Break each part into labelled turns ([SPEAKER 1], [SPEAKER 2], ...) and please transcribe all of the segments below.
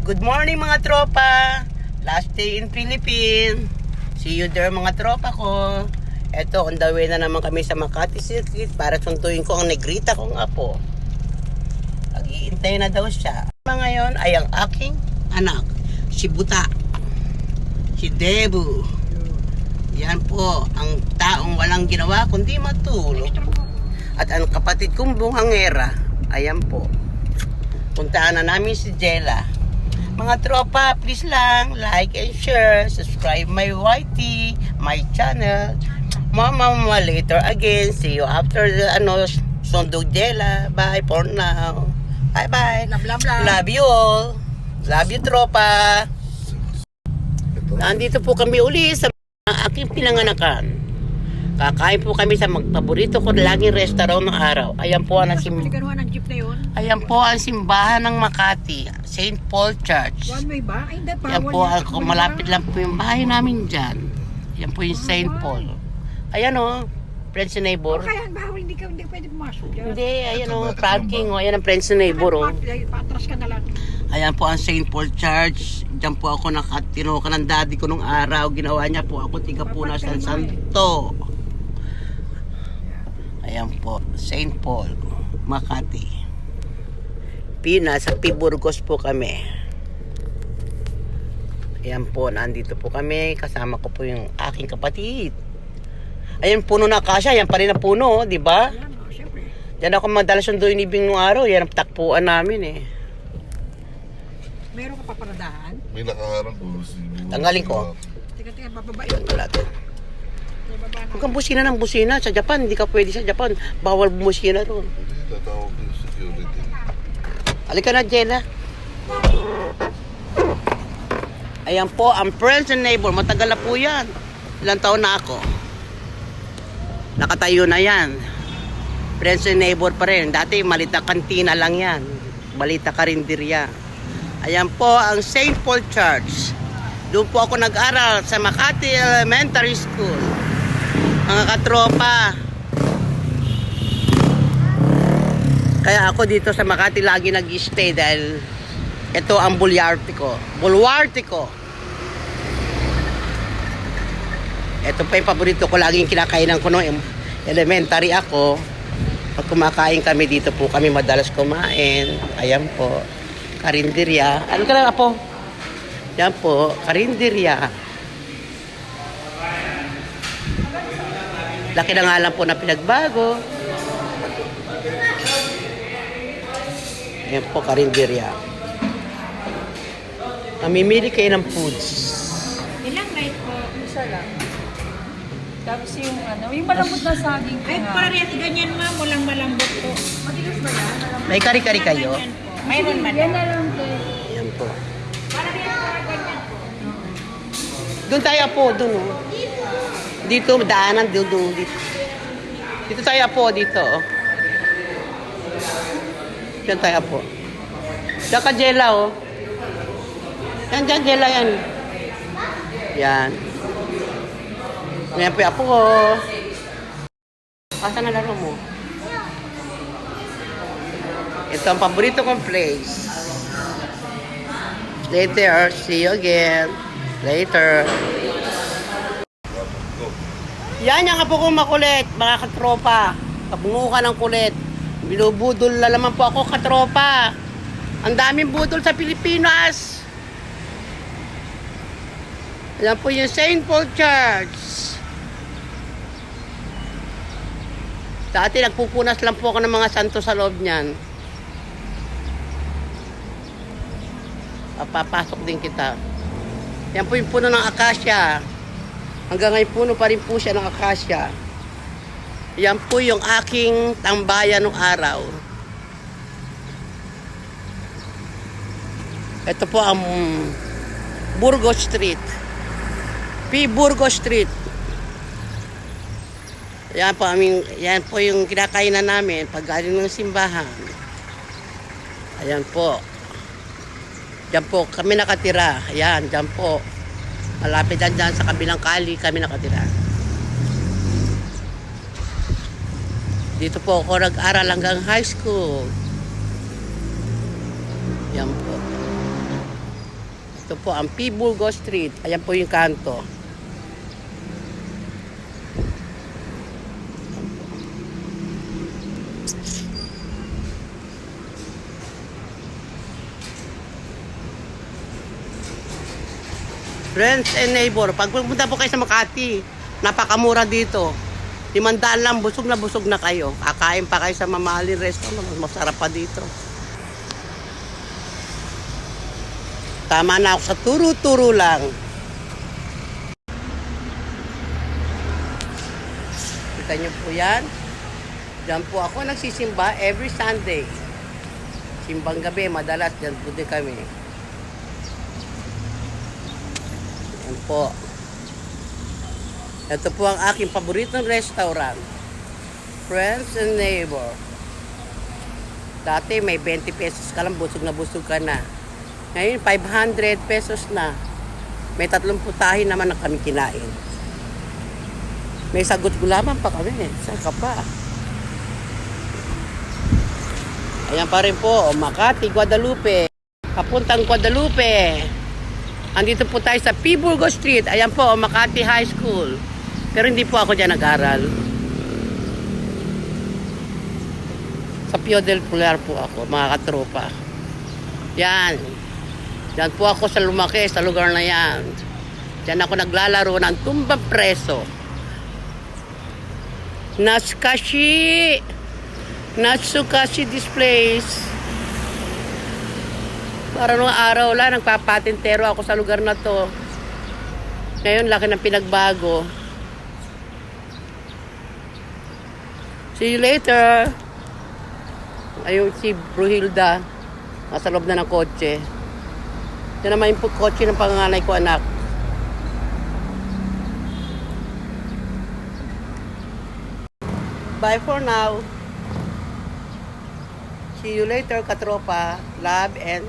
[SPEAKER 1] Good morning mga tropa. Last day in Philippines. See you there mga tropa ko. Eto, on the way na naman kami sa Makati Circuit para suntuin ko ang negrita kong apo. Nag-iintay na daw siya. Ngayon ay ang aking anak, si Buta, si Debu. Yan po, ang taong walang ginawa kundi matulog. At ang kapatid kong bunghangera, ayan po. Puntaan na namin si Jella. Mga tropa, please lang, like and share, subscribe my YT, my channel. Mama, later again. See you after the Sundog Jella. Bye for now. Bye-bye. Love you all. Love you, tropa. Nandito po kami uli sa aking pinanganakan. Kakain po kami sa magpaborito ko laging restaurant ng araw. Ayan po ang Ayan po ang simbahan ng Makati, St. Paul Church. Ayan po, malapit lang po yung bahay namin dyan. Ayan po yung St. Paul. Ayan o, friends and neighbor.
[SPEAKER 2] Kaya bawal, hindi pwede pumasok dyan.
[SPEAKER 1] Hindi, ayan o, parking o. Ayan ang friends and neighbor o.
[SPEAKER 2] Patras ka na lang.
[SPEAKER 1] Ayan po ang St. Paul Church. Diyan po ako nakatino ka ng daddy ko nung araw. Ginawa niya po ako tiga Punas ng Santo. Ayan po, St. Paul, Makati. Sa Burgos po kami. Ayan po, nandito po kami. Kasama ko po yung aking kapatid. Ayan, puno na kasya. Ayan pa rin na puno, di ba?
[SPEAKER 2] Ayan, siyempre.
[SPEAKER 1] Diyan ako madalas yung doon ibing nung araw. Yan ang takpuan namin eh.
[SPEAKER 2] Meron ka paparadahan?
[SPEAKER 3] May nakaharang ko.
[SPEAKER 1] Tanggalin ko.
[SPEAKER 2] Teka, bababae.
[SPEAKER 1] Yun wala to. Huwag kang busina ng busina. Sa Japan, hindi ka pwede sa Japan. Bawal bumusina ron.
[SPEAKER 3] Hindi, tatawag ko yung security.
[SPEAKER 1] Halika na, Jella. Ayan po, ang friends and neighbor. Matagal na po yan. Ilang taon na ako. Nakatayo na yan. Friends and neighbor pa rin. Dati, malita kantina lang yan. Malita karinderya. Ayan po, ang St. Paul Church. Doon po ako nag-aral sa Makati Elementary School. Mga katropa. Kaya ako dito sa Makati lagi nag-stay dahil ito ang bulwarte ko. Ito pa yung paborito ko, laging kinakainan ko nung elementary ako. Pag kumakain kami dito po kami madalas kumain. Ayan po, karinderya. Ano ka lang apo? Yan po, karinderya. Laki na nga lang po na pinagbago. Ayan po, karinderya. Namimili kayo ng foods.
[SPEAKER 2] Ilang night po?
[SPEAKER 4] Isa lang. Tapos yung yung malambot na saging.
[SPEAKER 2] Ay, parehas ganyan ma'am. Walang malambot po.
[SPEAKER 4] Matigas ba yan?
[SPEAKER 1] May kari-kari kayo?
[SPEAKER 2] Mayroon man.
[SPEAKER 4] Yan na lang po.
[SPEAKER 1] Ayan po.
[SPEAKER 2] Parehas ganyan po.
[SPEAKER 1] Doon tayo po, doon oh. Dito, daanan, doon, dito. Dito tayo po, dito oh. Diyan tayo po. Diyan ka, Jella oh. Yan, dyan, Jella yan. Yan. Ngayon po, apo ko. Asa na laro mo? Ito ang paborito kong place. Later, see you again. Later. Yan yung apo kong makulit, mga katropa. Kabungo ka ng kulit. Binubudol na naman po ako, katropa. Ang daming budol sa Pilipinas. Yan po yung St. Paul Church. Dati nagpupunas lang po ako ng mga santo sa loob niyan. Papasok din kita. Yan po yung puno ng akasya. Hanggang ngayon puno pa rin po siya ng akasya. Yan po yung aking tambayan ng araw. Ito po ang Burgos Street. Burgos Street. Yan po yung kinakainan namin pag galing ng simbahan. Ayan po. Diyan po kami nakatira. Ayan, diyan po. Malapit dyan sa kabilang kali kami nakatira. Dito po ako nag-aral hanggang high school. Yan po. Ito po ang P. Burgos Street. Ayan po yung kanto. Friends and neighbor, pag pumunta po kayo sa Makati, napakamura dito. 500 lang, busog na kayo. Kakain pa kayo sa mamahaling restaurant, masarap pa dito. Tama na ako sa turo-turo lang. Kita niyo po yan. Diyan po ako nagsisimba every Sunday. Simbang gabi, madalas dyan po din kami. Yan po. Ito po ang aking paboritong restaurant. Friends and neighbor. Dati may 20 pesos ka lang, busog ka na. Ngayon, 500 pesos na. May 3 putahe naman na kami kinain. May sagot gulaman pa kami. Saan ka pa? Ayan pa rin po, Makati, Guadalupe. Papuntang Guadalupe. Andito po tayo sa P. Burgos Street. Ayan po, Makati High School. Pero hindi po ako dyan nag-aral. Sa Pio del Pilar po ako, mga katropa. Yan. Diyan po ako sa lumaki, sa lugar na yan. Diyan ako naglalaro ng tumbang preso. Natsukashi! Natsukashi this place. Para nung araw lang, nagpapatintero ako sa lugar na to. Ngayon, laki ng pinagbago. See you later. Ayun si Bruhilda. Nasa loob na ng kotse. Yan naman yung kotse ng panganay ko, anak. Bye for now. See you later, katropa. Love and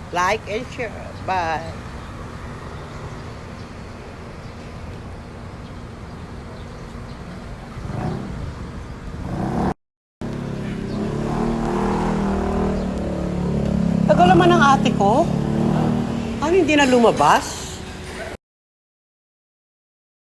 [SPEAKER 1] like and share. Bye. Tagal naman ang ate ko. Ano, hindi na lumabas?